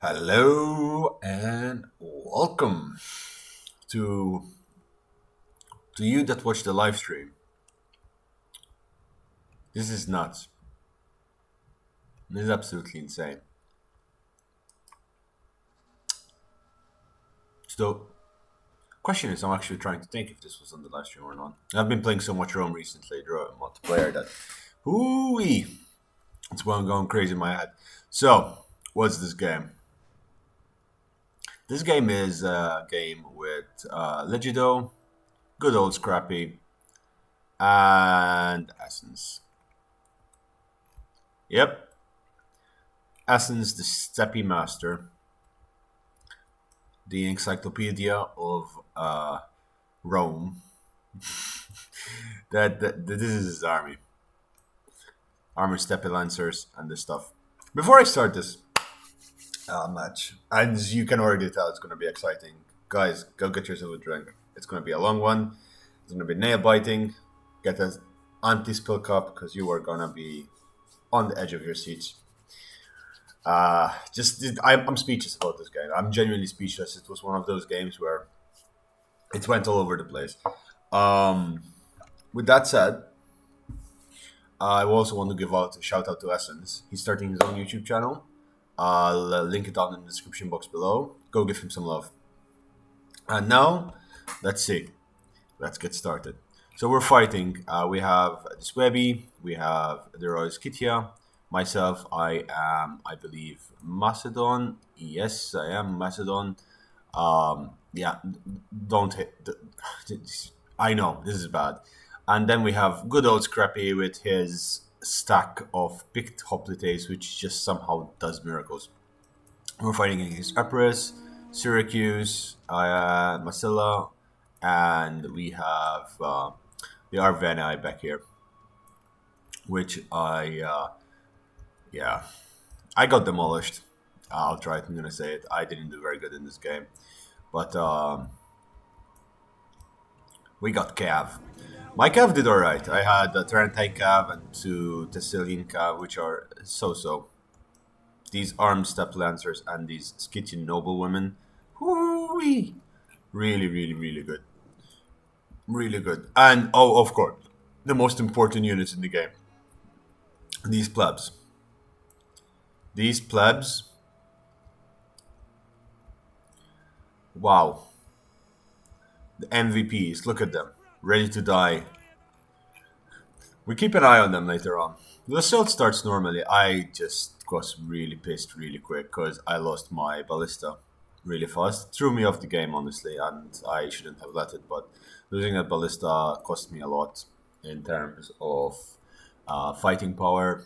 Hello and welcome to you that watch the live stream. This is nuts. This is absolutely insane. So, question is, I'm actually trying to think if this was on the live stream or not. I've been playing so much Rome recently, multiplayer that, hooey, it's going crazy in my head. So, what's this game? This game is a game with Legido, good old Scrappy, and Essence. Yep, Athens, the Steppe Master, the Encyclopedia of Rome. This is his army, armored Steppe Lancers, and this stuff. Before I start this match, as you can already tell, it's going to be exciting. Guys, go get yourself a drink. It's going to be a long one. It's going to be nail biting. Get an anti-spill cup because you are going to be on the edge of your seats. I'm speechless about this game. I'm genuinely speechless. It was one of those games where it went all over the place. Um, with that said, I also want to give out a shout out to Essence. He's starting his own YouTube channel. I'll link it down in the description box below. Go give him some love. And now, let's see. Let's get started. So we're fighting. We have the Seubi, we have the Scythia. Myself, I am, I believe, Macedon. Yes, I am Macedon. Yeah, don't hit. I know this is bad. And then we have good old Scrappy with his stack of picked hoplites, which just somehow does miracles. We're fighting against Epirus, Syracuse, Massilla, and we have the Averni back here, which yeah, I got demolished. I'll try it. I'm gonna say it. I didn't do very good in this game, but we got Cav. My Cav did alright. I had a Tarentine Cav and two Thessalian Cav, which are so. These armed steppe lancers and these Scythian noblewomen, whoo-wee, really good, really good. And oh, of course, the most important units in the game. These plebs. These plebs. Wow. The MVPs. Look at them. Ready to die. We keep an eye on them later on. The assault starts normally. I just was really pissed really quick because I lost my ballista really fast. Threw me off the game, honestly, and I shouldn't have let it. But losing that ballista cost me a lot in terms of fighting power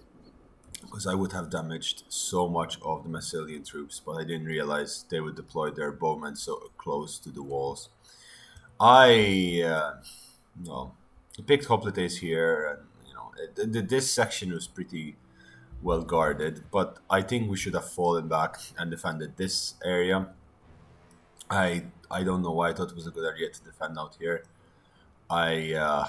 because I would have damaged so much of the Massilian troops, but I didn't realize they would deploy their bowmen so close to the walls. I no, picked hoplites here, and this section was pretty well guarded, but I think we should have fallen back and defended this area. I don't know why I thought it was a good idea to defend out here. I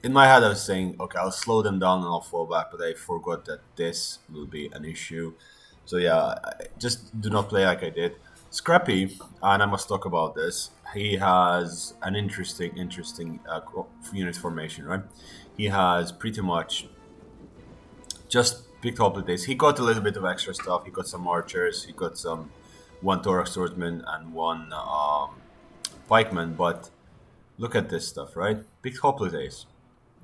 in my head I was saying, okay, I'll slow them down and I'll fall back, but I forgot that this will be an issue. So yeah, just do not play like I did. Scrappy, and I must talk about this. He has an interesting unit formation, right? He has pretty much just picked up the days. He got a little bit of extra stuff. He got some archers. He got some one thorax swordsman and one pikeman. But look at this stuff, right? Picked hoplites.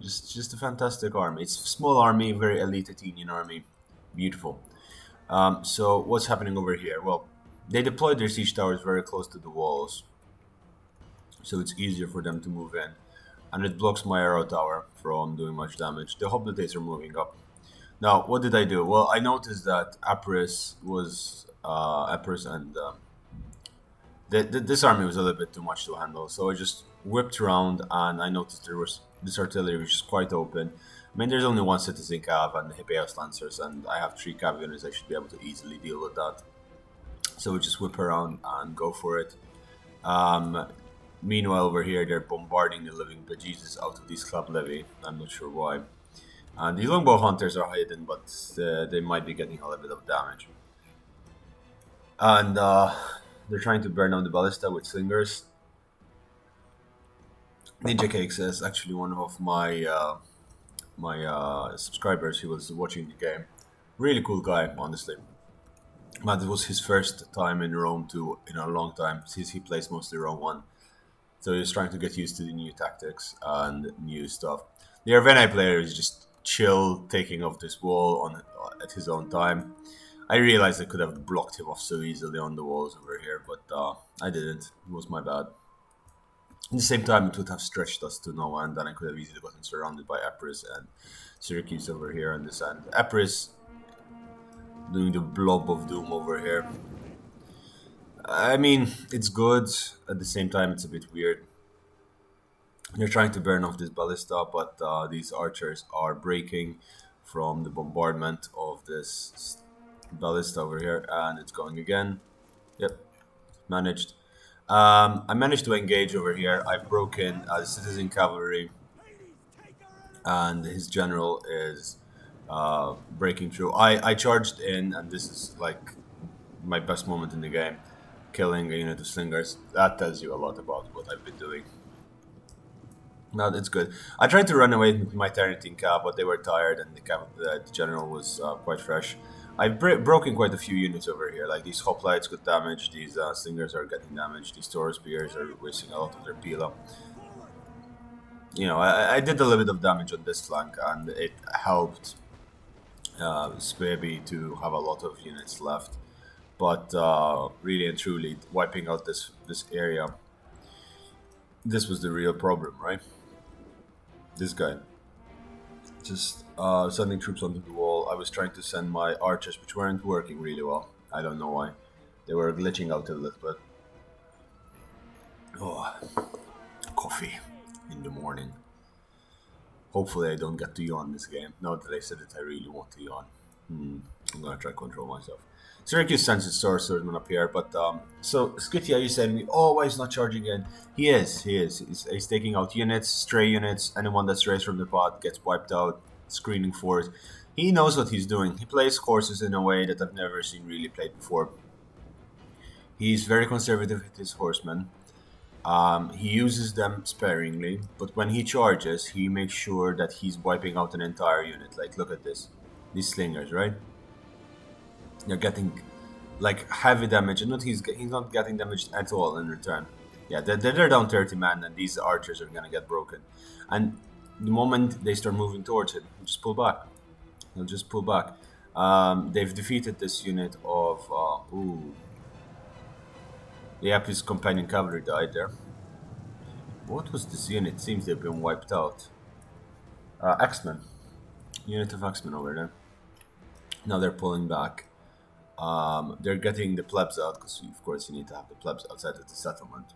Just a fantastic army. It's a small army, very elite Athenian army. Beautiful. So what's happening over here? Well, they deployed their siege towers very close to the walls, so it's easier for them to move in. And it blocks my arrow tower from doing much damage. The hoplites are moving up. Now, what did I do? Well, I noticed that Epirus was Epirus and this army was a little bit too much to handle. So I just whipped around and I noticed there was this artillery which is quite open. I mean, there's only one citizen cav and the Hippeos lancers, and I have three cav units. I should be able to easily deal with that. So we just whip around and go for it. Um, Meanwhile, over here, they're bombarding the living bejesus out of this club levy. I'm not sure why. The longbow hunters are hidden, but they might be getting a little bit of damage. And they're trying to burn down the ballista with slingers. Ninja Cakes is actually one of my subscribers. He was watching the game. Really cool guy, honestly. But it was his first time in Rome 2 in a long time, since he plays mostly Rome 1. So he was trying to get used to the new tactics and new stuff. The Averni player is just chill, taking off this wall on at his own time. I realized I could have blocked him off so easily on the walls over here, but I didn't. It was my bad. At the same time, it would have stretched us to no end, and I could have easily gotten surrounded by Epirus and Syracuse over here on this end. Epirus doing the blob of doom over here. I mean, it's good. At the same time, it's a bit weird. They're trying to burn off this ballista, but these archers are breaking from the bombardment of this ballista over here, and it's going again. Yep, managed. I managed to engage over here. I've broken the citizen cavalry, and his general is breaking through. I charged in, and this is like my best moment in the game, killing a unit of slingers. That tells you a lot about what I've been doing. No, that's good. I tried to run away with my Terrantine cab, but they were tired, and the general was quite fresh. I've broken quite a few units over here. Like these hoplites got damaged, these slingers are getting damaged, these Taurus spears are wasting a lot of their pila. You know, I did a little bit of damage on this flank, and it helped Seubi to have a lot of units left. But really and truly, wiping out this area, this was the real problem, right? This guy just sending troops onto the wall. I was trying to send my archers, which weren't working really well. I don't know why. They were glitching out a little bit. Oh, coffee in the morning. Hopefully I don't get to yawn this game. Now that I said it, I really want to yawn. I'm gonna try to control myself. Syracuse sends its swordsman up here, but so Scythia, you saying me, oh, why he's not charging in? He is. He's taking out units, stray units. Anyone that strays from the pot gets wiped out. Screening force. He knows what he's doing. He plays horses in a way that I've never seen really played before. He's very conservative with his horsemen. He uses them sparingly, but when he charges, he makes sure that he's wiping out an entire unit. Like, look at this. These slingers, right? They're getting like heavy damage, and he's not getting damaged at all in return. Yeah, they're down 30 man, and these archers are gonna get broken. And the moment they start moving towards him, he'll just pull back. He'll just pull back. They've defeated this unit of the Epirus companion cavalry died there. What was this unit? Seems they've been wiped out. X-Men. Unit of X-Men over there. Now they're pulling back. They're getting the plebs out, because of course you need to have the plebs outside of the settlement.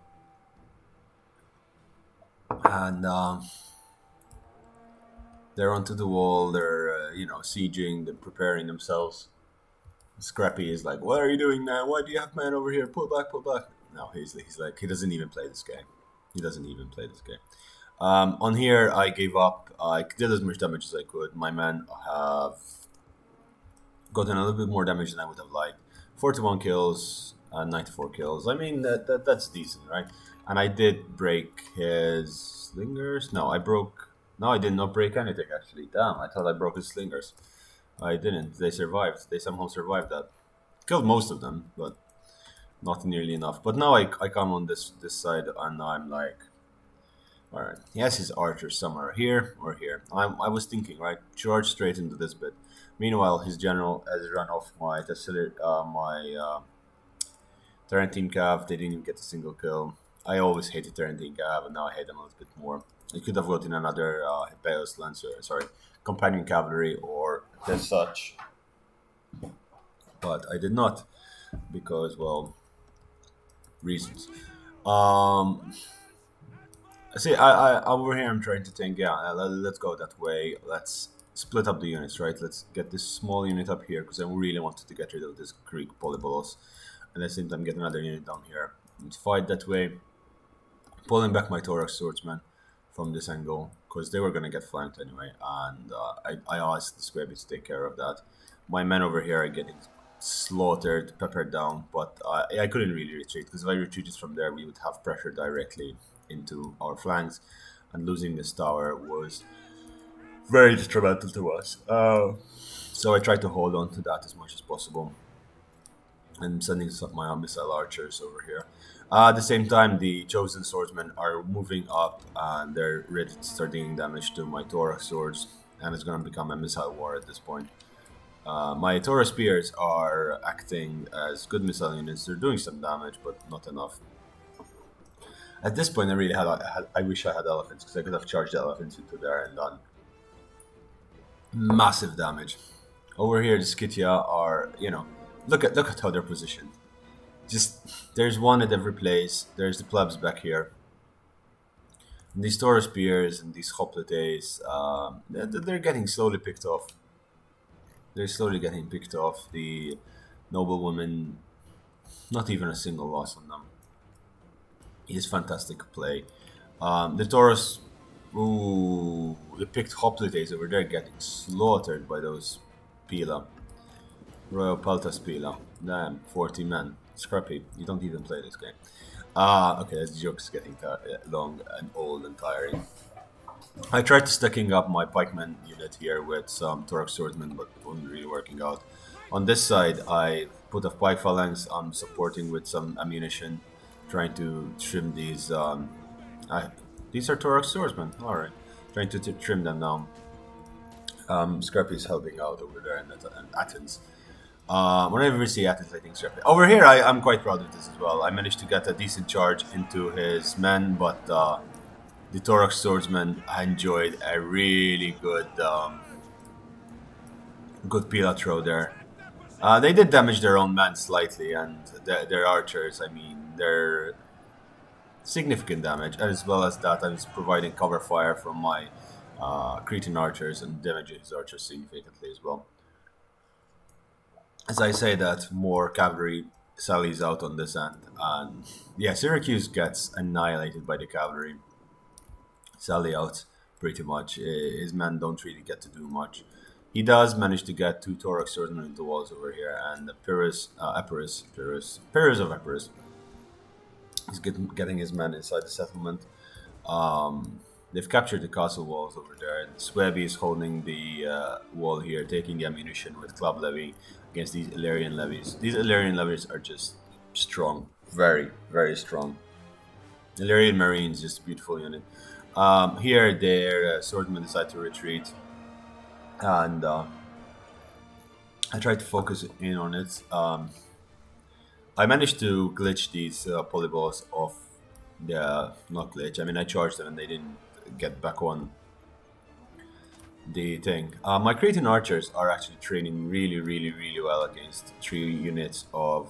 And they're onto the wall, they're, sieging, they're preparing themselves. Scrappy is like, what are you doing, man? Why do you have men over here? Pull back, pull back. No, he's like, he doesn't even play this game. He doesn't even play this game. On here, I gave up. I did as much damage as I could. My men have gotten a little bit more damage than I would have liked. 41 kills, 94 kills. I mean, that's decent, right? And I did break his slingers. No, I did not break anything, actually. Damn, I thought I broke his slingers. I didn't. They survived. They somehow survived that. Killed most of them, but not nearly enough. But now I come on this side, and I'm like, alright, he has his archers somewhere here or here. I was thinking, right, charge straight into this bit. Meanwhile, his general has run off my Tarantine Cav. They didn't even get a single kill. I always hated Tarantine Cav, and now I hate them a little bit more. I could have gotten another Epirus Lancer, companion cavalry or as such, but I did not, because, well, reasons. See, I over here I'm trying to think. Yeah, let's go that way. Let's split up the units, right? Let's get this small unit up here, because I really wanted to get rid of this Greek polybolos, and at the same time get another unit down here and fight that way, pulling back my Thorax swordsman from this angle, because they were going to get flanked anyway, and I asked the Seubi to take care of that. My men over here are getting slaughtered, peppered down, but I couldn't really retreat because if I retreated from there, we would have pressure directly into our flanks, and losing this tower was very detrimental to us. So I tried to hold on to that as much as possible. I'm sending some my missile archers over here. At the same time, the chosen swordsmen are moving up and they're ready to start dealing damage to my thorax swords, and it's going to become a missile war at this point. My Taurus spears are acting as good missile units. They're doing some damage, but not enough. At this point, I wish I had elephants because I could have charged the elephants into there and done massive damage. Over here, the Scythia are, look at how they're positioned. Just there's one at every place. There's the plebs back here. And these Taurus spears and these hoplites, they're getting slowly picked off. They're slowly getting picked off. The noblewomen, not even a single loss on them. It is fantastic play. The Taurus, ooh, the picked hoplites over there getting slaughtered by those Pila. Royal Peltas Pila. Damn, 40 men. Scrappy, you don't even play this game. Okay, this joke's getting long and old and tiring. I tried stacking up my pikeman unit here with some Thorax swordsmen, but it wasn't really working out. On this side, I put a pike phalanx. I'm supporting with some ammunition, trying to trim these. These are Thorax swordsmen. All right, trying to trim them down. Scrappy is helping out over there in Athens. Whenever we see Athens, I think Scrappy. Over here, I'm quite proud of this as well. I managed to get a decent charge into his men, but the Thorax swordsman enjoyed a really good Pila throw there. They did damage their own men slightly, and their archers, I mean, they're significant damage. As well as that, I was providing cover fire from my Cretan archers and damaging his archers significantly as well. As I say that, more cavalry sallies out on this end, and yeah, Syracuse gets annihilated by the cavalry. Sally out pretty much. His men don't really get to do much. He does manage to get 2 Thorax swordsmen into walls over here, and Epirus of Epirus is getting his men inside the settlement. They've captured the castle walls over there, and Seubi is holding the wall here, taking the ammunition with club levy against these Illyrian levies. These Illyrian levies are just strong, very, very strong. Illyrian Marines, just a beautiful unit. Here, their swordsmen decide to retreat, and I tried to focus in on it. I managed to glitch these polyballs off the not glitch. I mean, I charged them and they didn't get back on the thing. My Cretan archers are actually training really, really, really well against 3 units of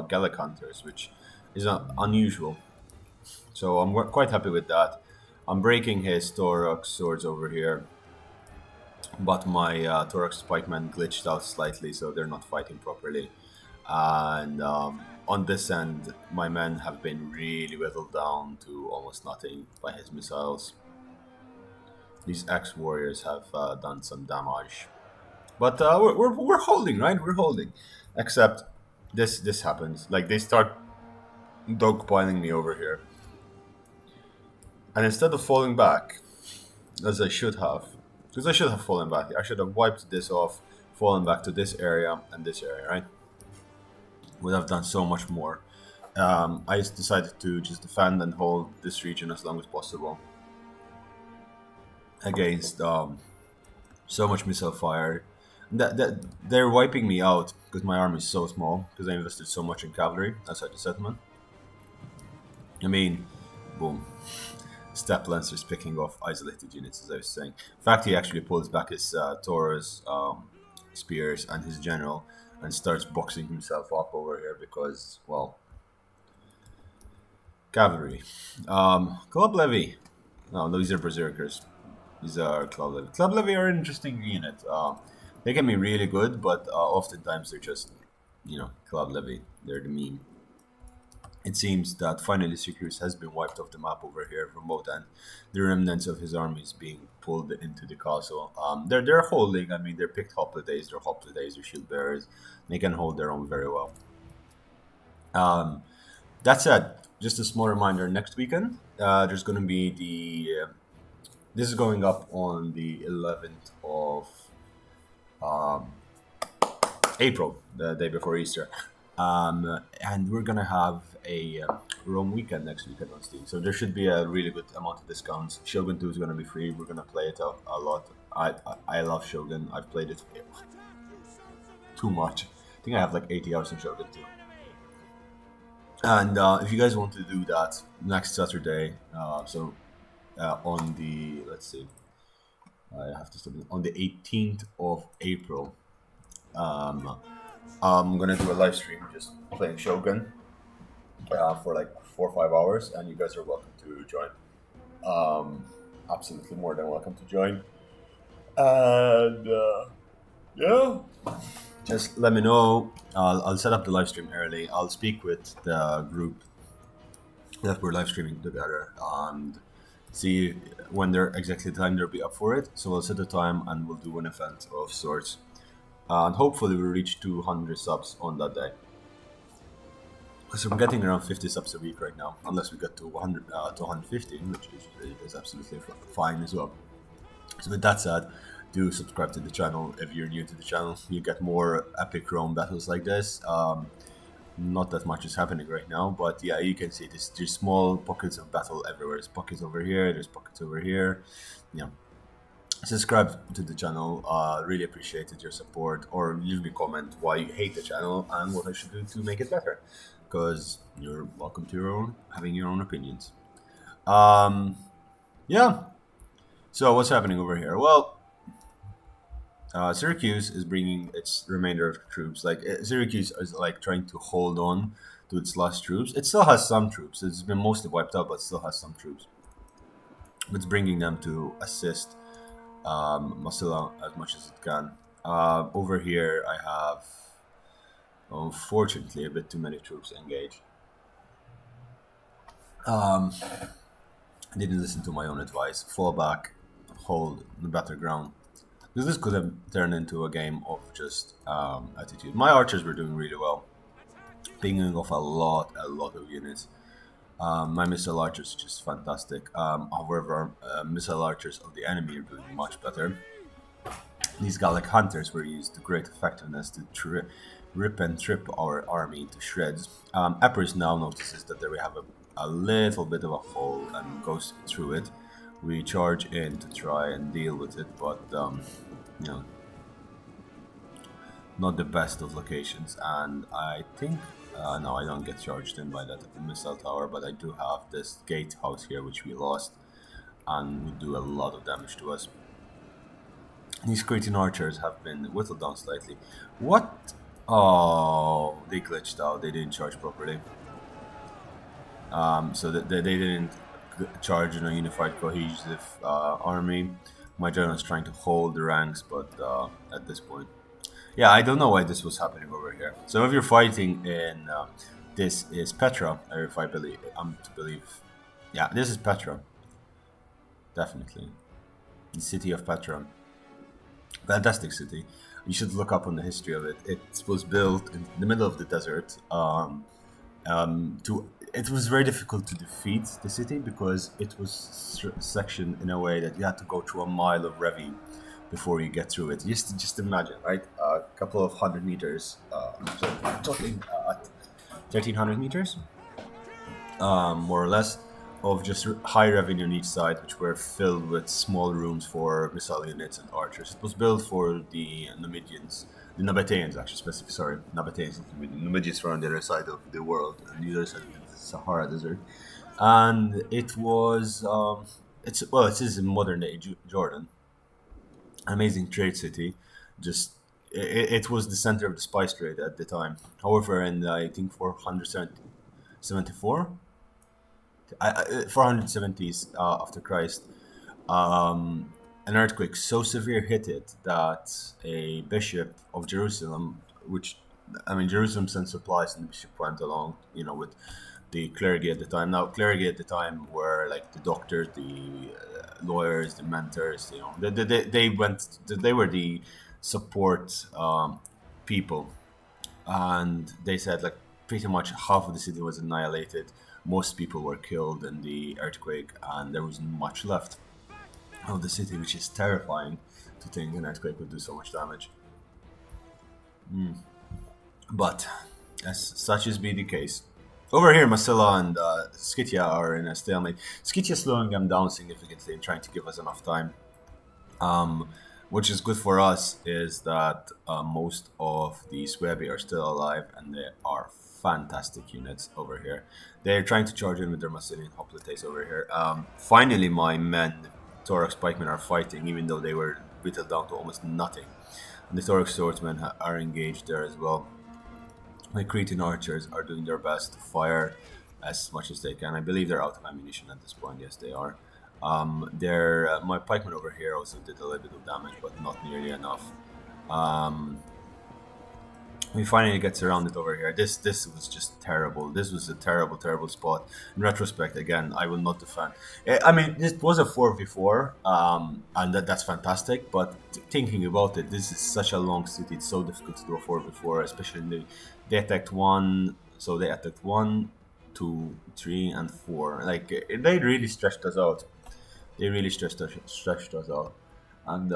Gallic hunters, which is unusual. So I'm quite happy with that. I'm breaking his Thorax swords over here, but my Thorax pikemen glitched out slightly, so they're not fighting properly. And on this end, my men have been really whittled down to almost nothing by his missiles. These ex-warriors have done some damage, but we're holding, right? We're holding, except this happens. Like, they start dogpiling me over here. And instead of falling back, as I should have, because I should have fallen back, I should have wiped this off, fallen back to this area and this area, right? Would have done so much more. I decided to just defend and hold this region as long as possible against so much missile fire. They're wiping me out because my army is so small, because I invested so much in cavalry outside the settlement. I mean, boom. Step Lancer's picking off isolated units, as I was saying. In fact, he actually pulls back his Taurus spears and his general and starts boxing himself up over here because, well, cavalry. Club Levy. No, these are berserkers. These are Club Levy. Club Levy are an interesting unit. They can be really good, but oftentimes they're just, Club Levy. They're the meme. It seems that finally Syracuse has been wiped off the map over here from both ends. The remnants of his armies being pulled into the castle. They're holding. I mean, they're picked hoplites, they're shield bearers. They can hold their own very well. Um, that said, just a small reminder: next weekend, there's going to be the. This is going up on the 11th of um, April, the day before Easter. And we're gonna have a Rome weekend next weekend on Steam, so there should be a really good amount of discounts. Shogun 2 is gonna be free. We're gonna play it a lot. I love Shogun. I've played it too much. I think I have like 80 hours in Shogun 2. And if you guys want to do that next Saturday, on the let's see, I have to stop it. On the 18th of April, um, I'm gonna do a live stream just playing Shogun for like 4 or 5 hours, and you guys are welcome to join. Um, Absolutely more than welcome to join. And yeah, just let me know. I'll set up the live stream early. I'll speak with the group that we're live streaming together and see when they're exactly the time they'll be up for it. So we'll set the time and we'll do an event of sorts. And hopefully we'll reach 200 subs on that day. Because I'm getting around 50 subs a week right now, unless we get to 100, to 150, which is absolutely fine as well. So with that said, do subscribe to the channel if you're new to the channel. You get more epic Rome battles like this. Not that much is happening right now, but yeah, you can see there's small pockets of battle everywhere. There's pockets over here, there's pockets over here. Yeah. Subscribe to the channel. Really appreciated your support, or leave me a comment why you hate the channel and what I should do to make it better. Because you're welcome to having your own opinions. Yeah. So what's happening over here? Well, Syracuse is bringing its remainder of troops. Like Syracuse is like trying to hold on to its last troops. It still has some troops. It's been mostly wiped out, but still has some troops. It's bringing them to assist Massilla as much as it can. Over here, I have, unfortunately, a bit too many troops engaged. I didn't listen to my own advice. Fall back, hold the battleground. Because this could have turned into a game of just attitude. My archers were doing really well, pinging off a lot of units. My missile archers are just fantastic. However, missile archers of the enemy are doing much better. These Gallic hunters were used to great effectiveness to rip and trip our army to shreds. Epirus now notices that there we have a little bit of a hole and goes through it. We charge in to try and deal with it, but you know, not the best of locations. And I think no, I don't get charged in by that missile tower, but I do have this gatehouse here which we lost, and would do a lot of damage to us. These Cretan archers have been whittled down slightly. What? Oh, they glitched out. They didn't charge properly. So they didn't charge in a unified, cohesive army. My general is trying to hold the ranks, but at this point, yeah, I don't know why this was happening over here. So if you're fighting in, this is Petra, or if I believe, I'm to believe, yeah, this is Petra, definitely, the city of Petra. Fantastic city. You should look up on the history of it. It was built in the middle of the desert. It was very difficult to defeat the city because it was sectioned in a way that you had to go through a mile of ravine before you get through it. Just imagine, right? A couple of 100 meters, talking at 1,300 meters, more or less, of just high revenue on each side, which were filled with small rooms for missile units and archers. It was built for the Numidians, the Nabateans, actually, specifically. Sorry, Nabateans and Numidians were on the other side of the world, on the other side of the Sahara Desert, and it was it is in modern day Jordan, amazing trade city. Just it was the center of the spice trade at the time. However, in I think 474. 470s after Christ, an earthquake so severe hit it that a bishop of Jerusalem, which I mean Jerusalem sent supplies, and the bishop went along, with the clergy at the time. Now, clergy at the time were like the doctors, the lawyers, the mentors. You know, they were the support people, and they said like pretty much half of the city was annihilated. Most people were killed in the earthquake, and there wasn't much left of the city, which is terrifying to think an earthquake would do so much damage. But as such is be the case. Over here, Massilla and Scythia are in a stalemate. Scythia slowing them down significantly and trying to give us enough time. Um, which is good for us is that most of the Seubi are still alive and they are fantastic units over here. They're trying to charge in with their Massilian hoplites over here. Finally, my men, Thorax pikemen, are fighting even though they were whittled down to almost nothing. And the Thorax swordsmen are engaged there as well. My Cretan archers are doing their best to fire as much as they can. I believe they're out of ammunition at this point. Yes, they are. My pikemen over here also did a little bit of damage, but not nearly enough. We finally get surrounded over here. This was just terrible. This was a terrible spot. In retrospect, again, I will not defend. I mean, it was a 4v4, and that's fantastic. But thinking about it, this is such a long city. It's so difficult to do a 4v4, especially they attacked one. So they attacked 1, 2, 3, and 4. Like they really stretched us out. They really stretched us out, and.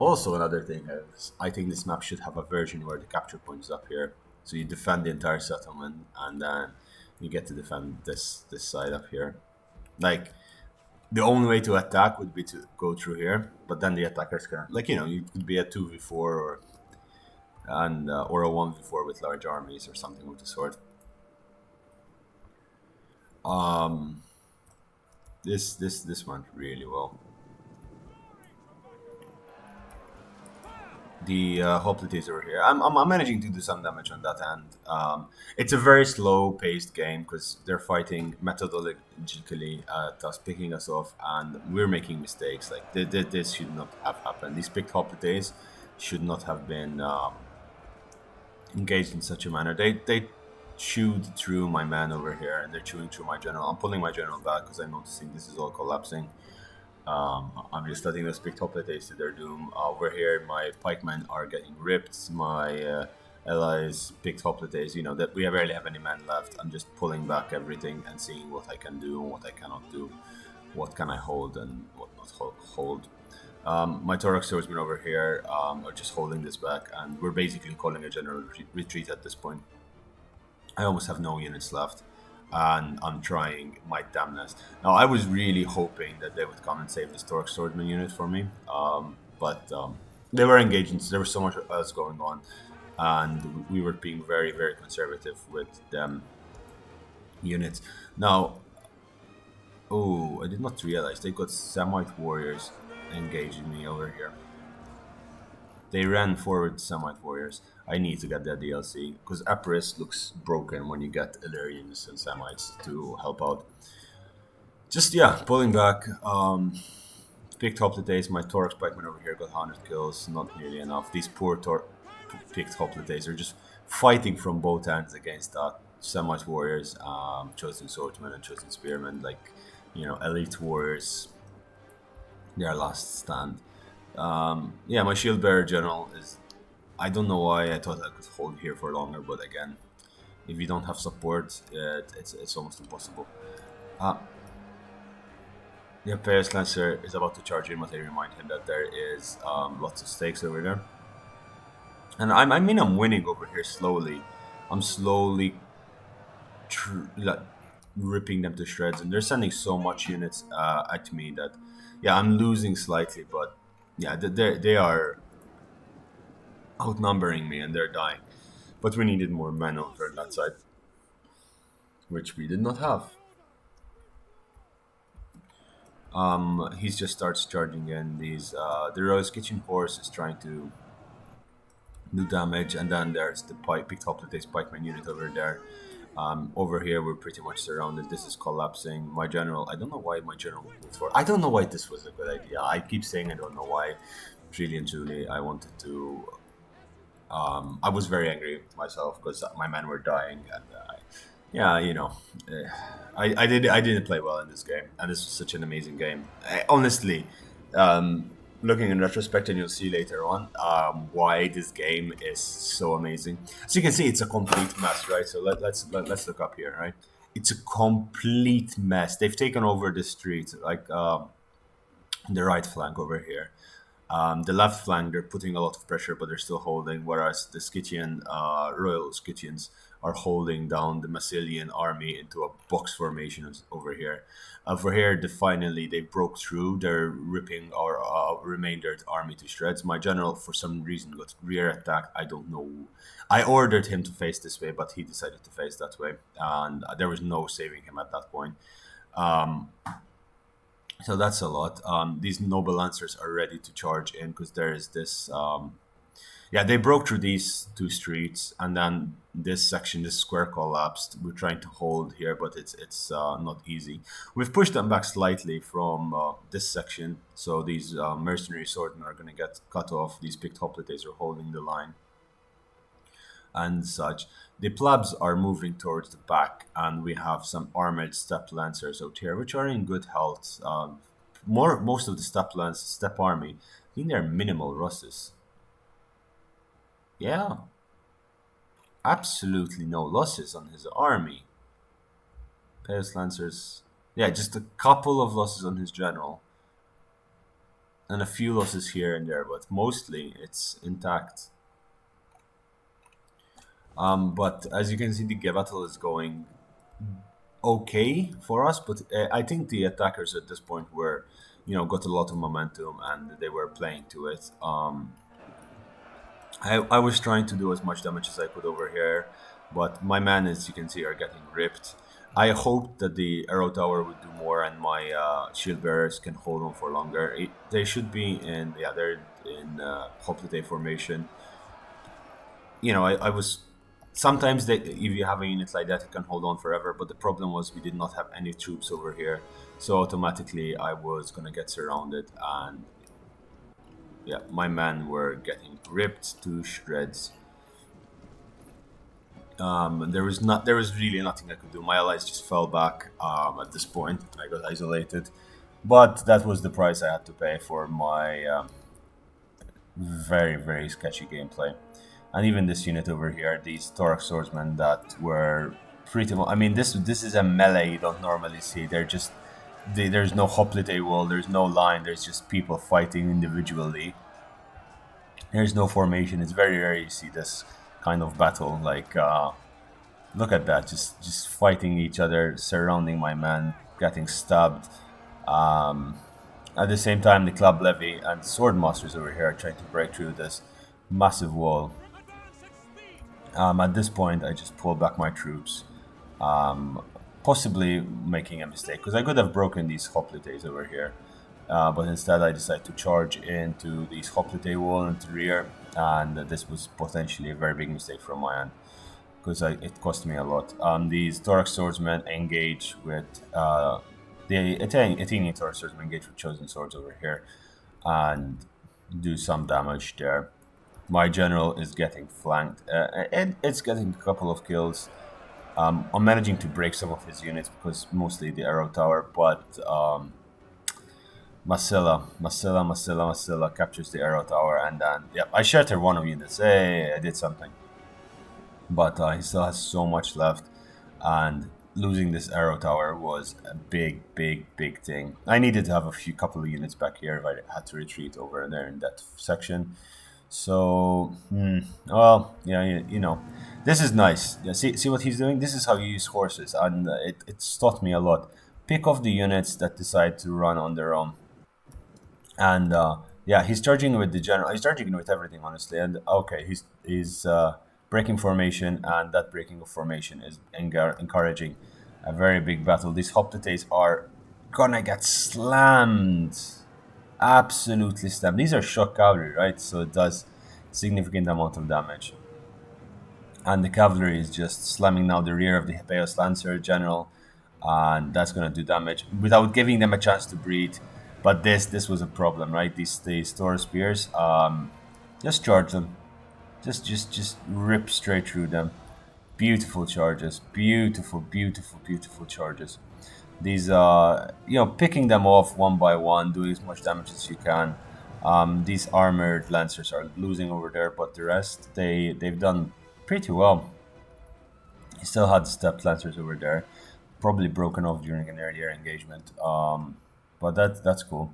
Also, another thing is, I think this map should have a version where the capture point is up here, so you defend the entire settlement, and then you get to defend this side up here. Like the only way to attack would be to go through here, but then the attackers can, like you could be a 2v4 or a 1v4 with large armies or something of the sort. This went really well. The hoplites over here. I'm managing to do some damage on that end. It's a very slow-paced game because they're fighting methodologically at us, picking us off, and we're making mistakes. Like this should not have happened. These picked hoplites should not have been engaged in such a manner. They chewed through my man over here, and they're chewing through my general. I'm pulling my general back because I'm noticing this is all collapsing. I'm just letting those picked hoplites to their doom. Over here, my pikemen are getting ripped. My allies picked hoplites. That we barely have any men left. I'm just pulling back everything and seeing what I can do and what I cannot do. What can I hold and what not hold. My Thorax swordsmen over here are just holding this back, and we're basically calling a general retreat at this point. I almost have no units left, and I'm trying my damnness. Now, I was really hoping that they would come and save this Thorax swordsman unit for me, but they were engaging, so there was so much else going on, and we were being very, very conservative with them units. Now, I did not realize they got Semite warriors engaging me over here. They ran forward Semite warriors. I need to get that DLC because Epirus looks broken when you get Illyrians and Semites to help out. Just pulling back. Picked hoplites. My Thorax pikeman over here got 100 kills, not nearly enough. These poor picked hoplites are just fighting from both ends against Semite warriors, chosen swordsmen and chosen spearmen, elite warriors. Their last stand. My shield bearer general is. I don't know why I thought I could hold here for longer, but again, if you don't have support, it's almost impossible. The Epirus Lancer is about to charge in, but I remind him that there is lots of stakes over there. And I'm winning over here slowly. I'm slowly ripping them to shreds, and they're sending so much units at me that, I'm losing slightly, but they are outnumbering me and they're dying. But we needed more men over that side, which we did not have. He just starts charging in these. The Rose Kitchen Horse is trying to do damage, and then there's the picked hoplites pikeman unit over there. Over here, we're pretty much surrounded. This is collapsing. My general, I don't know why my general moved forward. I don't know why this was a good idea. I keep saying I don't know why. Really and truly, I wanted to. I was very angry with myself because my men were dying, and Yeah, I didn't play well in this game, and this was such an amazing game. Honestly, looking in retrospect, and you'll see later on why this game is so amazing. As you can see, it's a complete mess, right? So let's look up here, right? It's a complete mess. They've taken over the street, like the right flank over here. The left flank, they're putting a lot of pressure, but they're still holding, whereas the Scythian, Royal Scythians are holding down the Massilian army into a box formation over here. Over here, finally, they broke through. They're ripping our remaindered army to shreds. My general, for some reason, got rear attacked. I don't know. I ordered him to face this way, but he decided to face that way, and there was no saving him at that point. Um, so that's a lot. These noble lancers are ready to charge in because there is this. Yeah, they broke through these two streets, and then this section, this square collapsed. We're trying to hold here, but it's not easy. We've pushed them back slightly from this section, so these mercenary swordmen are going to get cut off. These picked hoplites are holding the line and such. The plebs are moving towards the back, and we have some armored steppe lancers out here, which are in good health. Most of the steppe army, I think they're minimal losses. Yeah, absolutely no losses on his army. Paris lancers, yeah, just a couple of losses on his general, and a few losses here and there, but mostly it's intact. But as you can see, the battle is going okay for us, but I think the attackers at this point were, got a lot of momentum and they were playing to it. I was trying to do as much damage as I could over here, but my men, as you can see, are getting ripped. I hoped that the arrow tower would do more and my shield bearers can hold on for longer. They should be in, yeah, they're in hoplite formation. I was sometimes if you have a unit like that, it can hold on forever. But the problem was we did not have any troops over here, so automatically I was gonna get surrounded, and yeah, my men were getting ripped to shreds. There was really nothing I could do. My allies just fell back. At this point, I got isolated, but that was the price I had to pay for my very very sketchy gameplay. And even this unit over here, these Thorax swordsmen that were pretty much. I mean, this is a melee you don't normally see. There's no hoplite wall, there's no line, there's just people fighting individually. There's no formation. It's very rare you see this kind of battle. Like, look at that, just fighting each other, surrounding my man, getting stabbed. Um, at the same time, the club levy and sword masters over here are trying to break through this massive wall. At this point, I just pulled back my troops, um, possibly making a mistake because I could have broken these hoplites over here, but instead I decided to charge into these hoplite wall into the rear, and this was potentially a very big mistake from my end because it cost me a lot. These Thorax swordsmen engage with the Athenian Thorax swordsmen engage with chosen swords over here, and do some damage there. My general is getting flanked, and it's getting a couple of kills. I'm managing to break some of his units because mostly the arrow tower, but Massilla captures the arrow tower, and then I shattered one of units. Hey, I did something, but he still has so much left, and losing this arrow tower was a big, big, big thing. I needed to have couple of units back here if I had to retreat over there in that section. So, well, yeah, this is nice. Yeah, see what he's doing? This is how you use horses, and it's taught me a lot. Pick off the units that decide to run on their own. And yeah, he's charging with the general. He's charging with everything, honestly. And okay, he's breaking formation, and that breaking of formation is encouraging a very big battle. These hoplites are gonna get slammed, absolutely slammed. These are shock cavalry, right? So it does significant amount of damage. And the cavalry is just slamming now the rear of the Hippeos Lancer general, and that's gonna do damage without giving them a chance to breathe. But this was a problem, right? These Thor spears, just charge them, just rip straight through them. Beautiful charges, beautiful, beautiful, beautiful charges. These, picking them off one by one, doing as much damage as you can. These armored lancers are losing over there, but the rest they've done pretty well. He still had stepped lancers over there, probably broken off during an earlier engagement. But that's cool.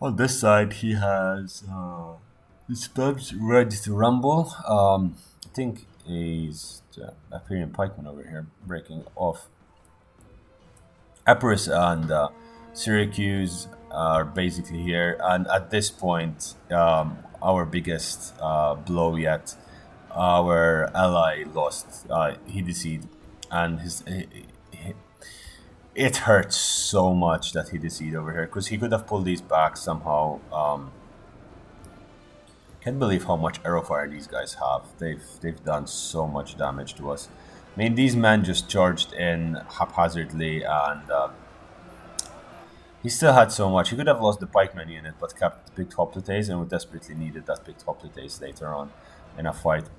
On this side, he has his spells ready to rumble. I think he's the Athenian pikeman over here breaking off. Epirus and Syracuse are basically here, and at this point, our biggest blow yet. Our ally lost. He deceived, and it hurts so much that he deceived over here because he could have pulled these back somehow. Can't believe how much arrow fire these guys have. They've done so much damage to us. I mean, these men just charged in haphazardly, and he still had so much. He could have lost the pikeman unit, but kept the picked hoplites, and we desperately needed that picked hoplites later on in a fight.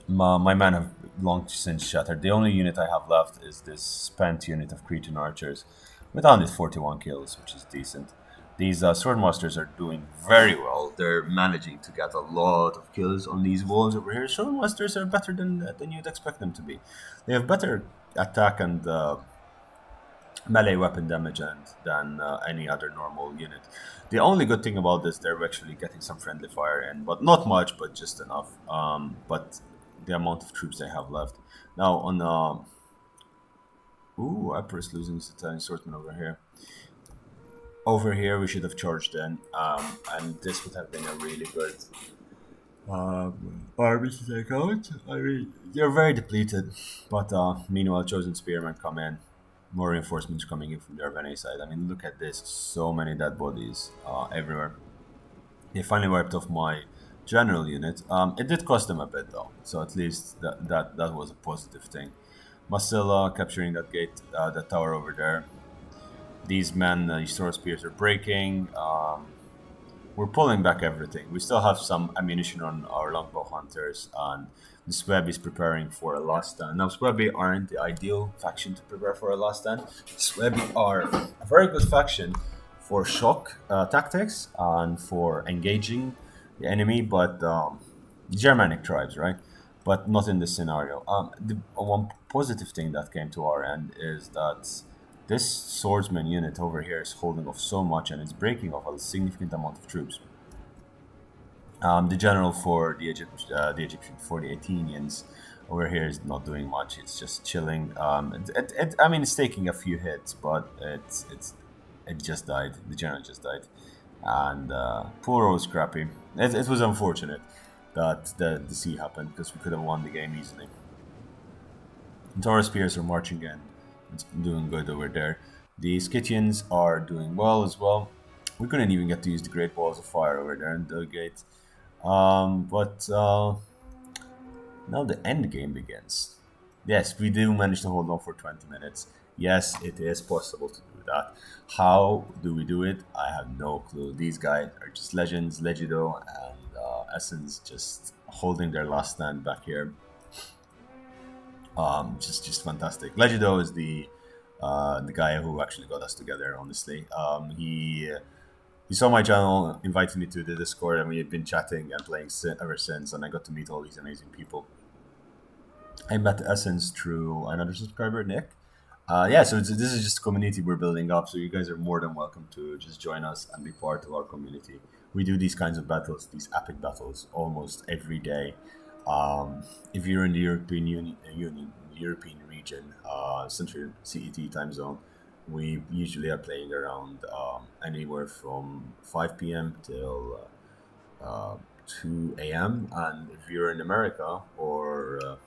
My men have long since shattered. The only unit I have left is this spent unit of Cretan archers, with only 41 kills, which is decent. These swordmasters are doing very well. They're managing to get a lot of kills on these walls over here. Swordmasters are better than you'd expect them to be. They have better attack and melee weapon damage than any other normal unit. The only good thing about this, they're actually getting some friendly fire in, but not much, but just enough. But the amount of troops they have left. Now on Epirus losing his Italian swordsman over here. Over here we should have charged in, and this would have been a really good army to take out. I mean, they're very depleted, but meanwhile chosen spearmen come in. More reinforcements coming in from the Averni side. I mean, look at this, so many dead bodies everywhere. They finally wiped off my general unit. It did cost them a bit though, so at least that was a positive thing. Massilla capturing that gate, that tower over there. These men, these sword spears are breaking. We're pulling back everything. We still have some ammunition on our longbow hunters, and the Seubi is preparing for a last stand. Now, Seubi aren't the ideal faction to prepare for a last stand. Seubi are a very good faction for shock tactics and for engaging the enemy, but Germanic tribes, right? But not in this scenario. The one positive thing that came to our end is that this swordsman unit over here is holding off so much, and it's breaking off a significant amount of troops. The general for the Egyptian for the Athenians over here is not doing much. It's just chilling. I mean, it's taking a few hits, but it just died. The general just died, and poor old Scrappy. It was unfortunate that the sea happened because we could have won the game easily. Taurus spears are marching in. It's doing good over there. The Scythians are doing well as well. We couldn't even get to use the Great Balls of Fire over there in the gate. But now the end game begins. Yes, we do manage to hold on for 20 minutes. Yes, it is possible to do that. How do we do it? I have no clue. These guys are just legends, Legido and Essence just holding their last stand back here. Just fantastic. Legido is the guy who actually got us together. Honestly, he saw my channel, invited me to the Discord, and we had been chatting and playing ever since. And I got to meet all these amazing people. I met Essence through another subscriber, Nick. So this is just a community we're building up. So you guys are more than welcome to just join us and be part of our community. We do these kinds of battles, these epic battles, almost every day. If you're in the European region, Central CET time zone, we usually are playing around anywhere from 5 p.m. till 2 a.m. And if you're in America, or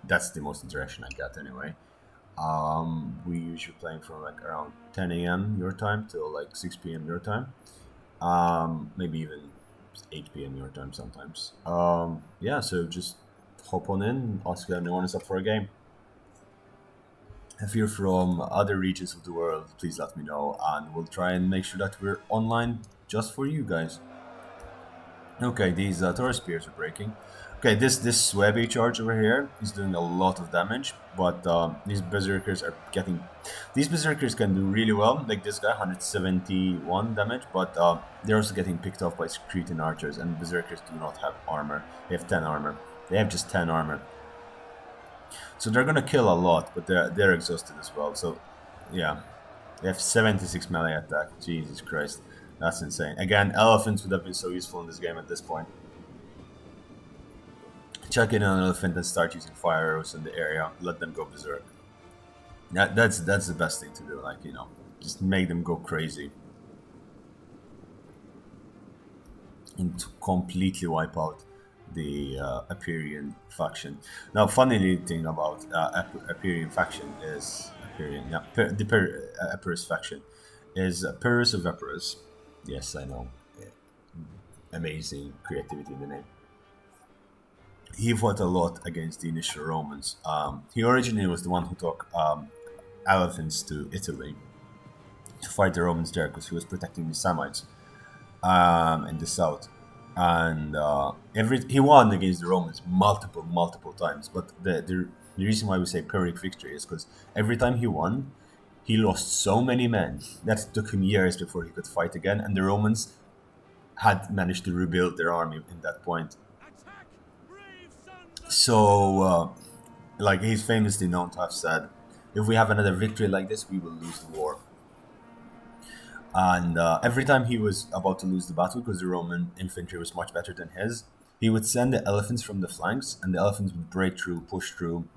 that's the most interaction I get anyway. We usually playing from like around 10 a.m. your time till like 6 p.m. your time. Maybe even 8 p.m. your time sometimes. So just hop on in, ask if anyone is up for a game. If you're from other regions of the world, please let me know, and we'll try and make sure that we're online just for you guys. Okay, these Taurus spears are breaking. Okay, this Seubi charge over here is doing a lot of damage, but these berserkers are getting. These berserkers can do really well, like this guy, 171 damage, but they're also getting picked off by Cretan archers, and berserkers do not have armor. They have 10 armor. They have just 10 armor, so they're gonna kill a lot, but they're exhausted as well. So, yeah, they have 76 melee attack. Jesus Christ, that's insane. Again, elephants would have been so useful in this game at this point. Chuck in an elephant and start using fire arrows in the area. Let them go berserk. That's the best thing to do. Like, you know, just make them go crazy and to completely wipe out the Epirian faction. Now, funny thing about Epirian faction is Epirian, yeah, Epirus faction is Pyrrhus of Epirus. Yes, I know. Yeah. Amazing creativity in the name. He fought a lot against the initial Romans. He originally was the one who took Athens to Italy to fight the Romans there because he was protecting the Samites in the south. And he won against the Romans multiple times. But the reason why we say Pyrrhic victory is because every time he won, he lost so many men that it took him years before he could fight again. And the Romans had managed to rebuild their army in that point. So, like, he's famously known to have said, if we have another victory like this, we will lose the war. And every time he was about to lose the battle, because the Roman infantry was much better than his, he would send the elephants from the flanks, and the elephants would break through, push through,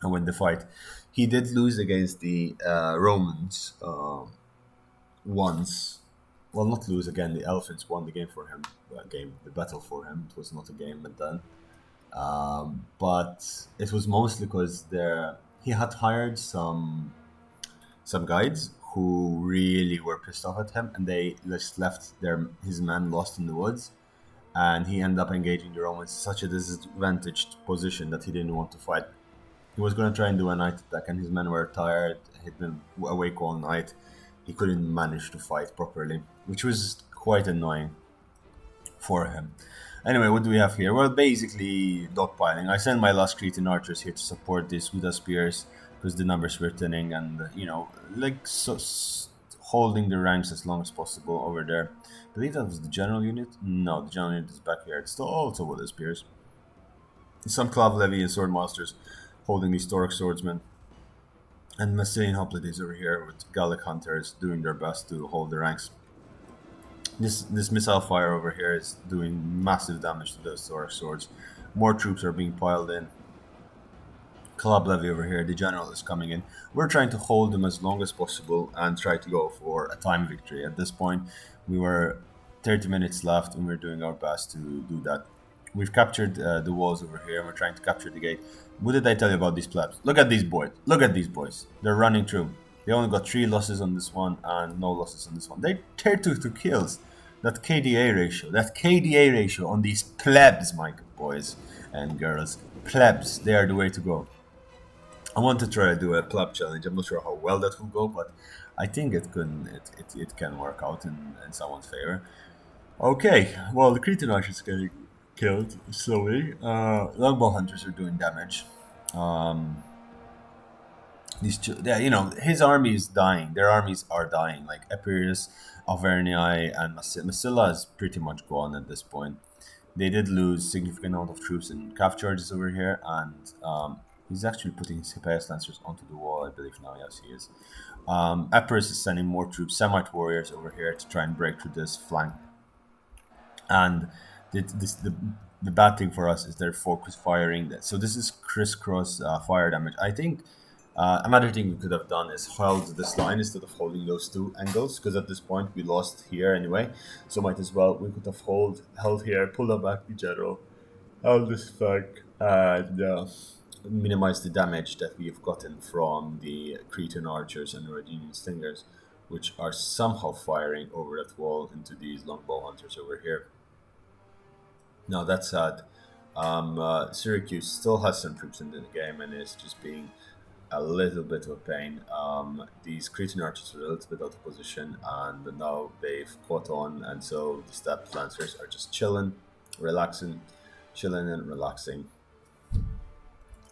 and win the fight. He did lose against the Romans once. Well, not lose again. The elephants won the game for him. The battle for him. It was not a game, but then. But it was mostly because he had hired some guides who really were pissed off at him, and they just left his men lost in the woods, and he ended up engaging the Romans in such a disadvantaged position that he didn't want to fight. He was going to try and do a night attack, and his men were tired. He'd been awake all night. He couldn't manage to fight properly, which was quite annoying for him. Anyway, what do we have here? Well, basically dogpiling. I sent my last Cretan archers here to support these Huda spears because the numbers were thinning, and like holding the ranks as long as possible over there. I believe that was the general unit. No, the general unit is back here. It's still also Huda spears. Some Clav Levy and swordmasters holding these Tauric swordsmen, and Massilian hoplites over here with Gallic hunters doing their best to hold the ranks. This missile fire over here is doing massive damage to those Tauric swords. More troops are being piled in. Club Levy over here, the general is coming in. We're trying to hold them as long as possible and try to go for a time victory. At this point, we were 30 minutes left and we're doing our best to do that. We've captured the walls over here and we're trying to capture the gate. What did I tell you about these plebs? Look at these boys. Look at these boys. They're running through. They only got 3 losses on this one and no losses on this one. They tear to kills. That KDA ratio on these plebs, my boys and girls. Plebs, they are the way to go. I want to try to do a pleb challenge. I'm not sure how well that will go, but I think it can work out in someone's favor. Okay, well, the Cretan archers getting killed slowly. Longbow hunters are doing damage. His army is dying. Their armies are dying. Like Epirus, Averni, and Massilla is pretty much gone at this point. They did lose significant amount of troops in calf charges over here, and he's actually putting his Hippias Lancers onto the wall, I believe now. Yes, he is. Epirus is sending more troops, Semite warriors over here to try and break through this flank. And the bad thing for us is they're focus firing. So this is crisscross fire damage. I think another thing we could have done is held this line instead of holding those 2 angles, because at this point we lost here anyway. So might as well, we could have held here, pulled up back the general, held this flank, and minimize the damage that we've gotten from the Cretan archers and Rhodinian slingers, which are somehow firing over that wall into these longbow hunters over here. Now that's sad. Syracuse still has some troops in the game and is just being a little bit of a pain. These Cretan archers are a little bit out of position, and now they've caught on, and so the steppe lancers are just chilling, relaxing. chilling and relaxing.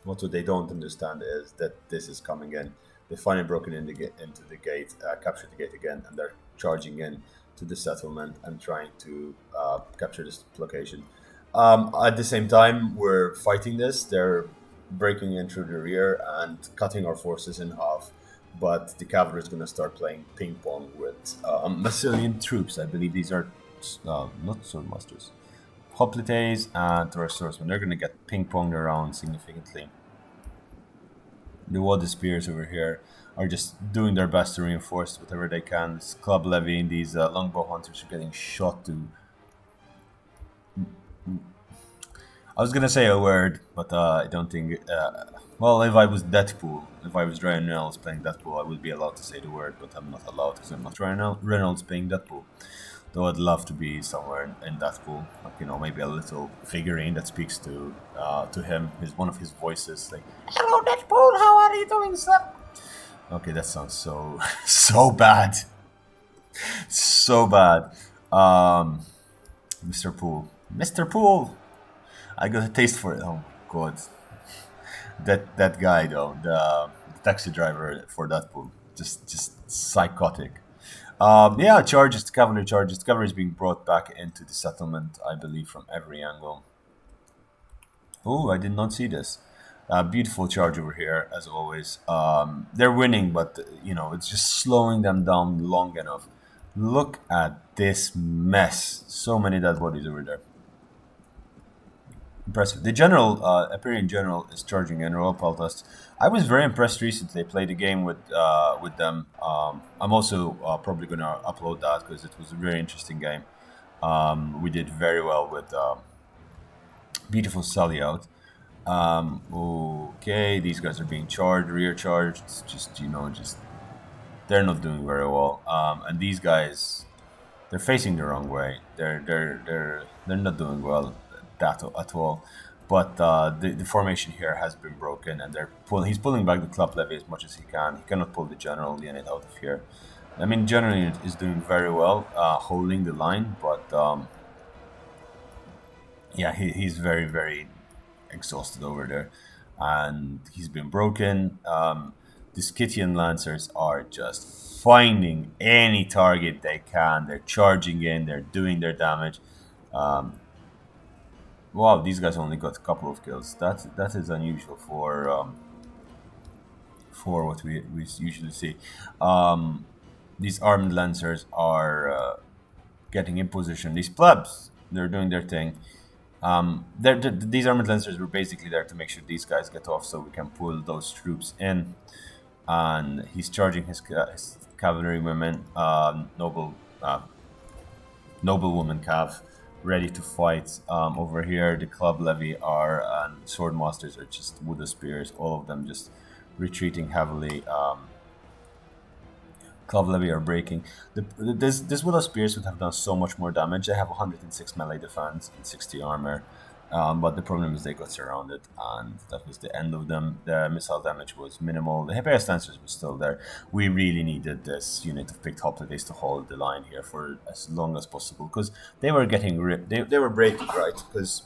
What they don't understand is that this is coming in. They finally broken in into the gate, captured the gate again, and they're charging in to the settlement and trying to capture this location. At the same time, we're fighting this. They're breaking in through the rear and cutting our forces in half. But the cavalry is going to start playing ping pong with Massilian troops. I believe these are not swordmasters, hoplites and Taurus swordsmen. They're going to get ping ponged around significantly. The water spears over here are just doing their best to reinforce whatever they can. This club levy, these longbow hunters are getting shot to. I was gonna say a word, but I don't think. Well, if I was Deadpool, if I was Ryan Reynolds playing Deadpool, I would be allowed to say the word, but I'm not allowed because I'm not Ryan Reynolds playing Deadpool. Though I'd love to be somewhere in Deadpool, like maybe a little figurine that speaks to him. Is one of his voices like, "Hello, Deadpool, how are you doing, sir?" Okay, that sounds so so bad, so bad. Mr. Pool, Mr. Pool, I got a taste for it. Oh my god, that guy though, the taxi driver for Deadpool, just psychotic. Yeah, charges, cavalry charges. The cavalry is being brought back into the settlement, I believe, from every angle. Oh, I did not see this. Beautiful charge over here, as always. They're winning, but it's just slowing them down long enough. Look at this mess. So many dead bodies over there. Impressive. The general, Epirian general, is charging in Royal Peltas. I was very impressed recently. I played a game with them. I'm also probably going to upload that because it was a very interesting game. We did very well with beautiful sally out. Okay, these guys are being charged, rear charged. Just they're not doing very well. And these guys, they're facing the wrong way. They're not doing well that at all. But the formation here has been broken, and he's pulling back the club levy as much as he can. He cannot pull the general unit out of here. I mean, general unit is doing very well, holding the line, but yeah, he's very, very exhausted over there, and he's been broken. The Scythian lancers are just finding any target they can. They're charging in. They're doing their damage. Wow, these guys only got a couple of kills. That is unusual for what we usually see. These armed lancers are getting in position. These plebs, they're doing their thing. These armored lancers were basically there to make sure these guys get off, so we can pull those troops in. And he's charging his cavalry women, noblewoman cav, ready to fight. Over here, the club levy and sword masters are just with the spears. All of them just retreating heavily. Club levy are breaking. This Willow Spears would have done so much more damage. They have 106 melee defense and 60 armor. But the problem is they got surrounded, and that was the end of them. The missile damage was minimal. The Epirus Lancers were still there. We really needed this unit of picked hoplites to hold the line here for as long as possible, because they were getting ripped. They were breaking, right? Because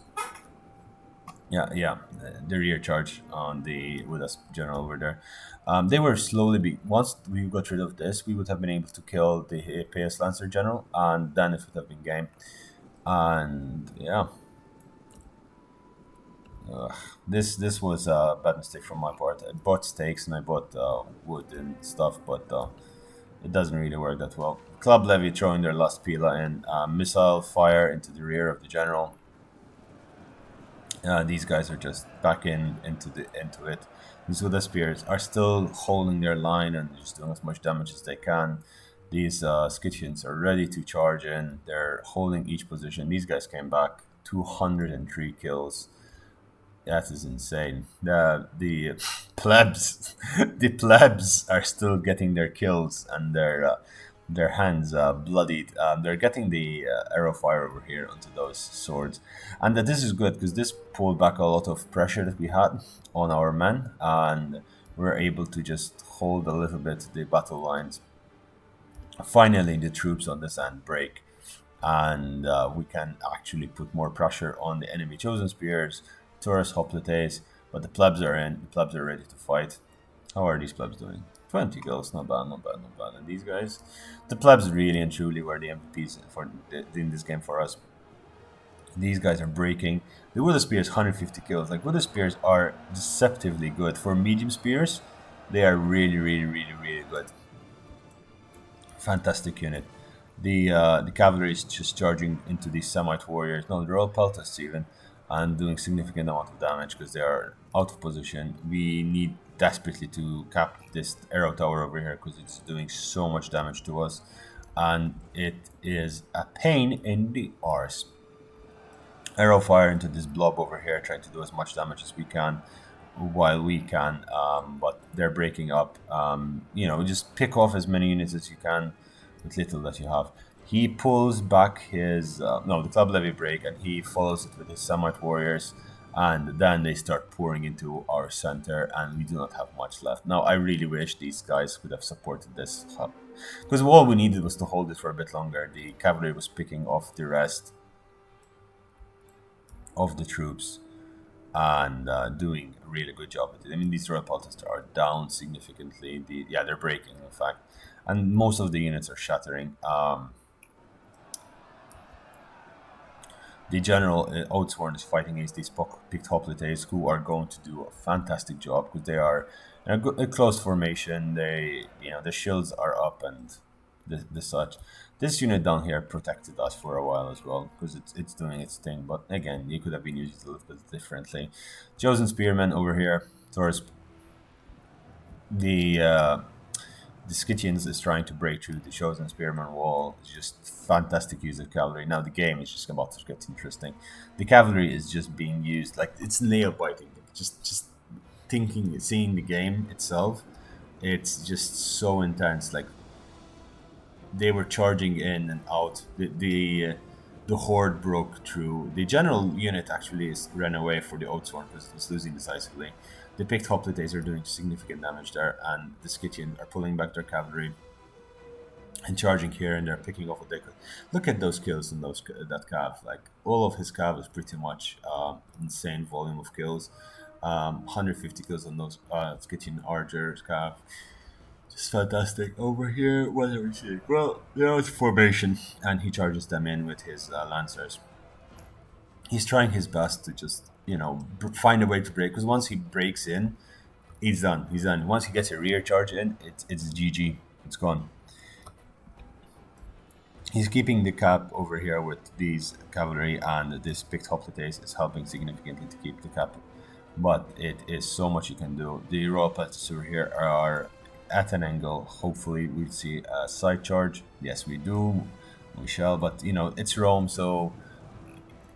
the rear charge on with us general over there. They were slowly once we got rid of this, we would have been able to kill the Epirus Lancer general, and then it would have been game. And yeah. This was a bad mistake from my part. I bought steaks and I bought wood and stuff, but it doesn't really work that well. Club levy throwing their last pila in, missile fire into the rear of the general. These guys are just back into it. These Wooden Spears are still holding their line and just doing as much damage as they can. These Scythians are ready to charge in. They're holding each position. These guys came back 203 kills. That is insane. The plebs, the plebs are still getting their kills and their hands bloodied. They're getting the arrow fire over here onto those swords, and this is good because this pulled back a lot of pressure that we had on our men, and we're able to just hold a little bit the battle lines. Finally, the troops on this end break, and we can actually put more pressure on the enemy chosen spears, Taurus, hoplites. But the plebs are in. The plebs are ready to fight. How are these plebs doing? 20 kills, not bad, not bad, not bad. And these guys, the plebs really and truly were the MVPs in this game for us. These guys are breaking. The Wooden Spears, 150 kills. Like, Wooden Spears are deceptively good. For medium spears, they are really, really, really, really good. Fantastic unit. The cavalry is just charging into these Semite warriors. No, they're all peltasts even, and doing significant amount of damage because they are out of position. We need desperately to cap this arrow tower over here because it's doing so much damage to us, and it is a pain in the arse. Arrow fire into this blob over here, trying to do as much damage as we can while we can, but they're breaking up. Just pick off as many units as you can with little that you have. He pulls back his the club levy break, and he follows it with his Semite warriors, and then they start pouring into our center, and we do not have much left. Now, I really wish these guys would have supported this hub, because all we needed was to hold it for a bit longer. The cavalry was picking off the rest of the troops and doing a really good job with it. I mean, these royal peltasts are down significantly. They're breaking, in fact, and most of the units are shattering. The general Oathsworn is fighting against these picked hoplites, who are going to do a fantastic job because they are in a close formation. Their shields are up and the such. This unit down here protected us for a while as well because it's doing its thing. But again, you could have been used a little bit differently. Chosen Spearmen over here, Taurus. The Scythians is trying to break through the Chosen Spearman wall. It's just fantastic use of cavalry. Now the game is just about to get interesting. The cavalry is just being used like it's nail biting. Just thinking, seeing the game itself, it's just so intense. Like, they were charging in and out. The horde broke through. The general unit actually ran away for the Oathsworn because it was losing decisively. The picked hoplites are doing significant damage there, and the Scythians are pulling back their cavalry and charging here, and they're picking off what they could. Look at those kills in that cav. Like, all of his cav is pretty much insane volume of kills. 150 kills on those Scythian archers cav. Just fantastic. Over here, what are we seeing? Well, it's formation, and he charges them in with his lancers. He's trying his best to just, find a way to break, because once he breaks in, he's done. Once he gets a rear charge in, it's GG. It's gone. He's keeping the cap over here with these cavalry, and this picked hoplites is helping significantly to keep the cap. But it is so much you can do. The royal peltasts over here are at an angle. Hopefully we'll see a side charge. Yes, we do. We shall. But, it's Rome, so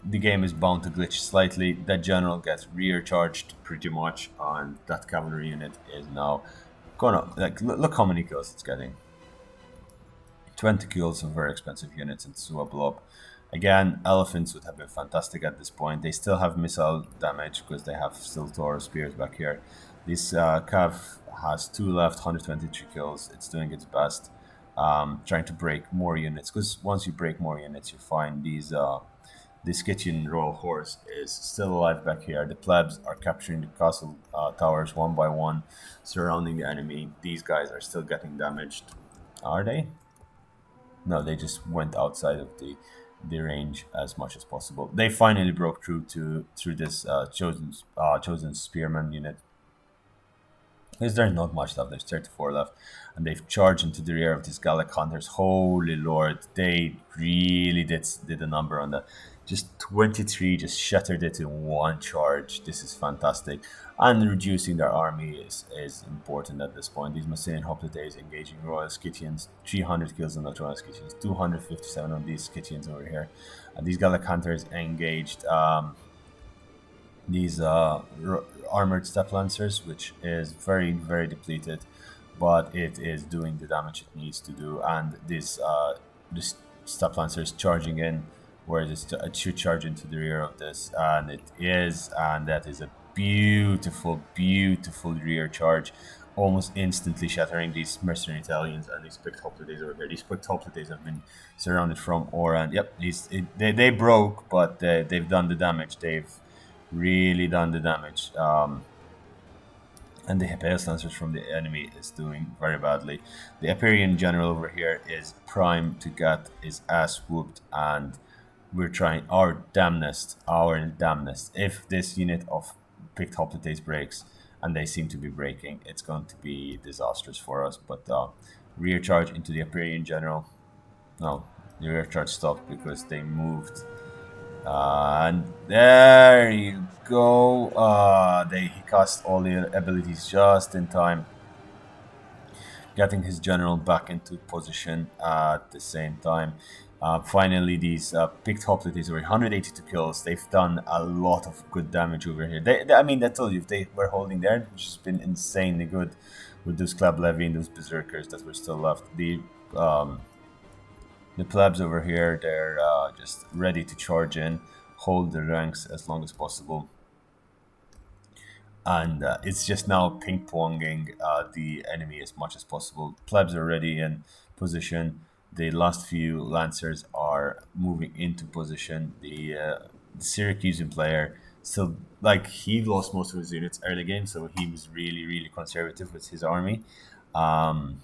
the game is bound to glitch slightly. That general gets rear charged pretty much, and that cavalry unit is now gonna, look how many kills it's getting. 20 kills on very expensive units into a blob. Again, elephants would have been fantastic at this point. They still have missile damage because they have still Taurus spears back here. This cav has 2 left, 123 kills. It's doing its best, trying to break more units, because once you break more units, you find these the Scythian royal horse is still alive back here. The plebs are capturing the castle towers one by one, surrounding the enemy. These guys are still getting damaged. Are they? No, they just went outside of the range as much as possible. They finally broke through this chosen spearman unit. Because there's not much left. There's 34 left, and they've charged into the rear of these Gallic hunters. Holy Lord, they really did a number on that. Just 23, just shattered it in one charge. This is fantastic. And reducing their army is important at this point. These Massilian hoplites engaging Royal Scythians. 300 kills on the Royal Scythians. 257 on these Scythians over here. And these Gallic hunters engaged these armored step lancers, which is very, very depleted, but it is doing the damage it needs to do. And this step lancer is charging in, where it should charge into the rear of this, and it is, and that is a beautiful, beautiful rear charge almost instantly shattering these mercenary Italians and these picked hoplites over here. These picked hoplites have been surrounded from Oran. Yep, they broke, but they've done the damage. They've really done the damage. And the Hippeus Lancers from the enemy is doing very badly. The Epirian general over here is primed to get his ass whooped, and we're trying our damnest. If this unit of picked hoplites breaks, and they seem to be breaking, it's going to be disastrous for us. But rear charge into the Epirian general. No, the rear charge stopped because they moved. And there you go. He cast all the abilities just in time, getting his general back into position at the same time. Finally, these picked hoplites were 182 kills. They've done a lot of good damage over here. I mean, I told you, if they were holding there, which has been insanely good with those Club Levy and those Berserkers that were still left. The plebs over here, they're just ready to charge in, hold their ranks as long as possible. And it's just now ping-ponging the enemy as much as possible. Plebs are ready in position. The last few Lancers are moving into position. The Syracusan player still, like, he lost most of his units early game, so he was really, really conservative with his army. And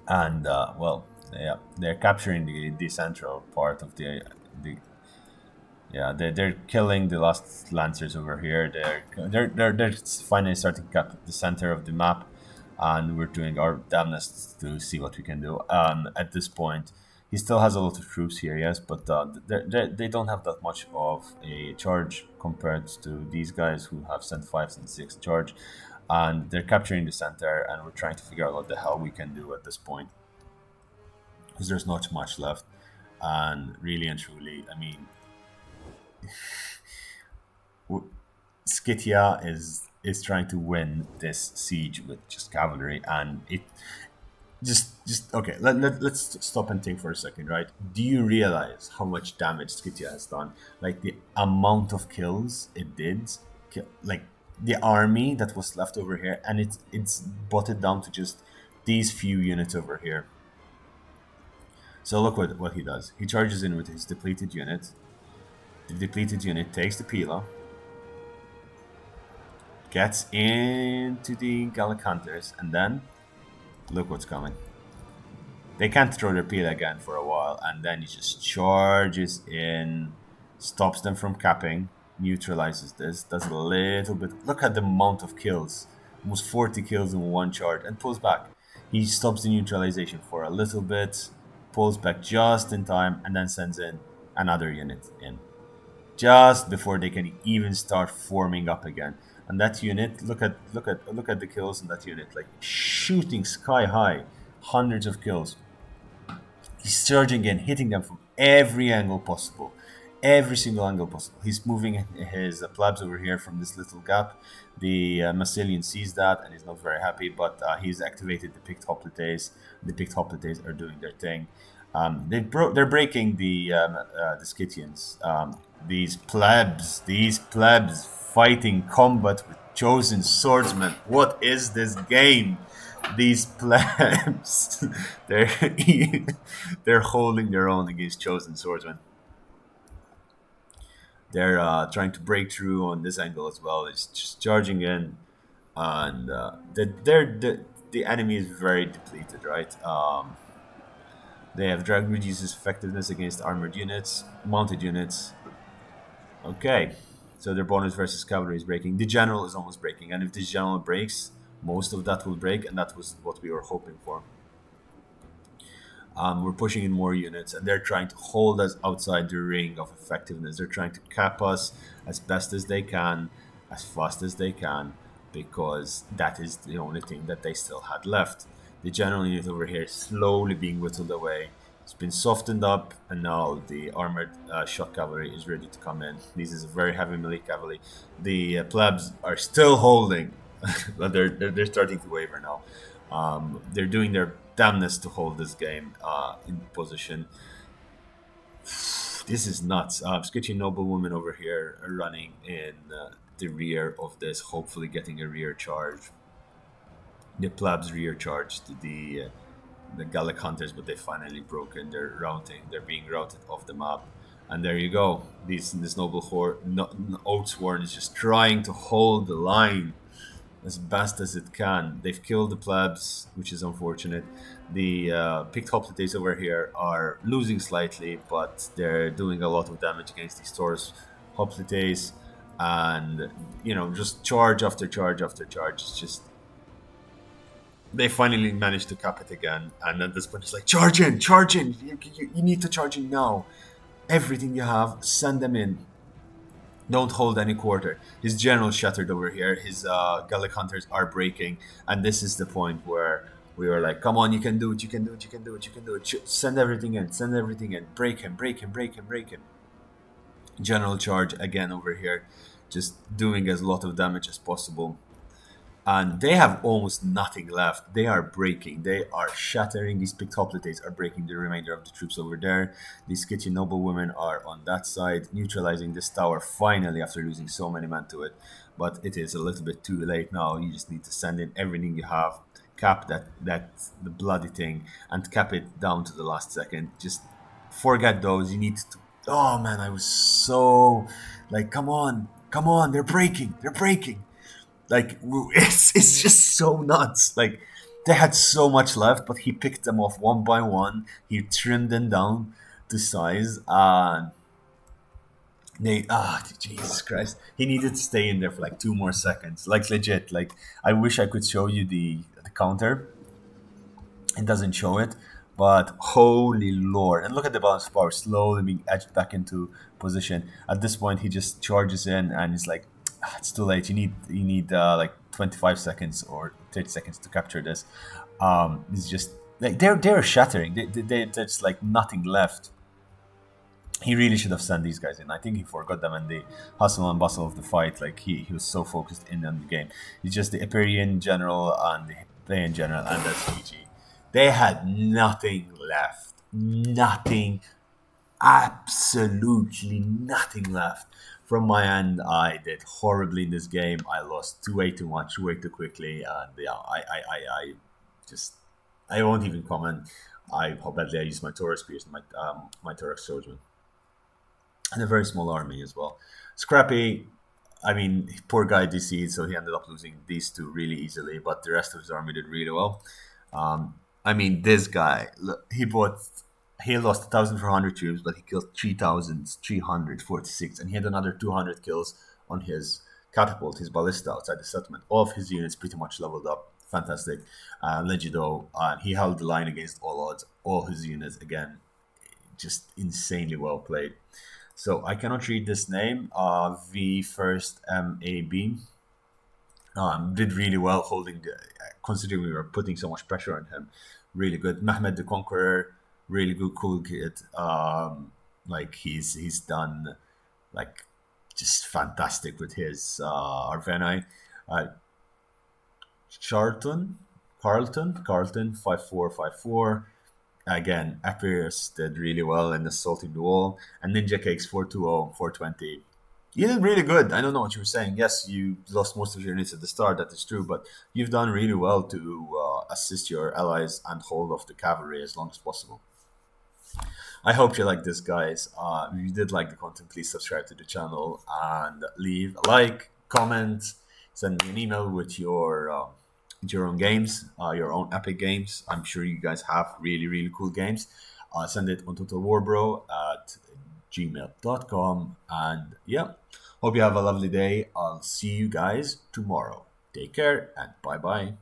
well, yeah, they're capturing the central part of the yeah, they're killing the last Lancers over here. They're finally starting to cap the center of the map, and we're doing our damnedest to see what we can do. At this point, he still has a lot of troops here, yes, but they don't have that much of a charge compared to these guys who have sent 5 and 6 charge, and they're capturing the center, and we're trying to figure out what the hell we can do at this point, because there's not much left, and really and truly, I mean, Scythia is trying to win this siege with just cavalry, and it just okay. Let's stop and think for a second, right? Do you realize how much damage Scythia has done? Like the amount of kills it did, like the army that was left over here, and it's botted down to just these few units over here. So look what he does. He charges in with his depleted unit. The depleted unit takes the Pila, gets into the Gallic Hunters, and then look what's coming. They can't throw their Pila again for a while, and then he just charges in, stops them from capping, neutralizes this, does a little bit. Look at the amount of kills. Almost 40 kills in one charge, and pulls back. He stops the neutralization for a little bit, pulls back just in time, and then sends in another unit in, just before they can even start forming up again. And that unit, look at the kills in that unit, like shooting sky high, hundreds of kills. He's surging in, hitting them from every angle possible, every single angle possible. He's moving his plebs over here from this little gap. The Massilian sees that and he's not very happy, but he's activated the picked hoplites. The picked hoplites are doing their thing. They're breaking the Scythians. These plebs fighting combat with chosen swordsmen. What is this game? These plebs, they're they're holding their own against chosen swordsmen. They're trying to break through on this angle as well. It's just charging in, and the enemy is very depleted, right? They have drag reduces effectiveness against armored units, mounted units. Okay, so their bonus versus cavalry is breaking. The general is almost breaking, and if this general breaks, most of that will break, and that was what we were hoping for. We're pushing in more units, and they're trying to hold us outside the ring of effectiveness. They're trying to cap us as best as they can, as fast as they can, because that is the only thing that they still had left. The general unit over here is slowly being whittled away. It's been softened up, and now the armored shock cavalry is ready to come in. This is a very heavy melee cavalry. The plebs are still holding, but they're starting to waver now. They're doing their damnness to hold this game in position. This is nuts. Sketchy noblewoman over here running in the rear of this, hopefully getting a rear charge. The plebs rear charged the Gallic hunters, but they finally broken. They're routing. They're being routed off the map. And there you go. This noble Oathsworn is just trying to hold the line as best as it can. They've killed the plebs, which is unfortunate. The picked hoplites over here are losing slightly, but they're doing a lot of damage against these Taurus hoplites, and just charge after charge after charge. It's just they finally managed to cap it again, and at this point, it's like charge in! You need to charge in now. Everything you have, send them in. Don't hold any quarter. His general shattered over here. His Gallic hunters are breaking, and this is the point where we were like, "Come on, you can do it! You can do it! You can do it! You can do it! Send everything in! Send everything in! Break him! Break him! Break him! Break him!" General charge again over here, just doing as lot of damage as possible. And they have almost nothing left. They are breaking. They are shattering. These picked hoplites are breaking the remainder of the troops over there. These Scythian noblewomen are on that side, neutralizing this tower finally after losing so many men to it. But it is a little bit too late now. You just need to send in everything you have, cap that the bloody thing, and cap it down to the last second. Just forget those. You need to. Oh man, I was so like, come on, they're breaking. They're breaking. Like it's just so nuts. Like they had so much left, but he picked them off one by one. He trimmed them down to size, and Jesus Christ, he needed to stay in there for like 2 more seconds. Like legit. Like I wish I could show you the counter. It doesn't show it, but holy lord! And look at the balance of power slowly being edged back into position. At this point, he just charges in, and he's like, "It's too late. You need like 25 seconds or 30 seconds to capture this." It's just like they're shattering. There's like nothing left. He really should have sent these guys in. I think he forgot them in the hustle and bustle of the fight. Like he was so focused in on the game. He's just the Epirian general and the Hippian general, and that's GG. They had nothing left. Nothing. Absolutely nothing left. From my end, I did horribly in this game. I lost way too much, way too quickly, and yeah, I just I won't even comment. How badly I used my Taurus Spears and my Taurus Swordsman, and a very small army as well. Scrappy. I mean, poor guy DC'd, so he ended up losing these two really easily, but the rest of his army did really well. I mean, this guy, look, he lost 1,400 troops, but he killed 3,346, and he had another 200 kills on his catapult, his ballista outside the settlement. All of his units pretty much leveled up. Fantastic. Legido, he held the line against all odds. All his units, again, just insanely well played. So I cannot read this name. V first MAB did really well holding considering we were putting so much pressure on him. Really good. Mehmed the Conqueror, really good, cool kid. Like he's done like just fantastic with his Averni. Uh, Charlton, Carlton, 5454. Again, Epirus did really well in assaulting the wall, and Ninja Cakes 420, 420. You did really good. I don't know what you were saying. Yes, you lost most of your units at the start. That is true, but you've done really well to assist your allies and hold off the cavalry as long as possible. I hope you like this, guys. If you did like the content, please subscribe to the channel and leave a like, comment, send me an email with your own games, your own epic games. I'm sure you guys have really, really cool games. Send it on Totalwarbro at gmail.com. And yeah, hope you have a lovely day. I'll see you guys tomorrow. Take care and bye bye.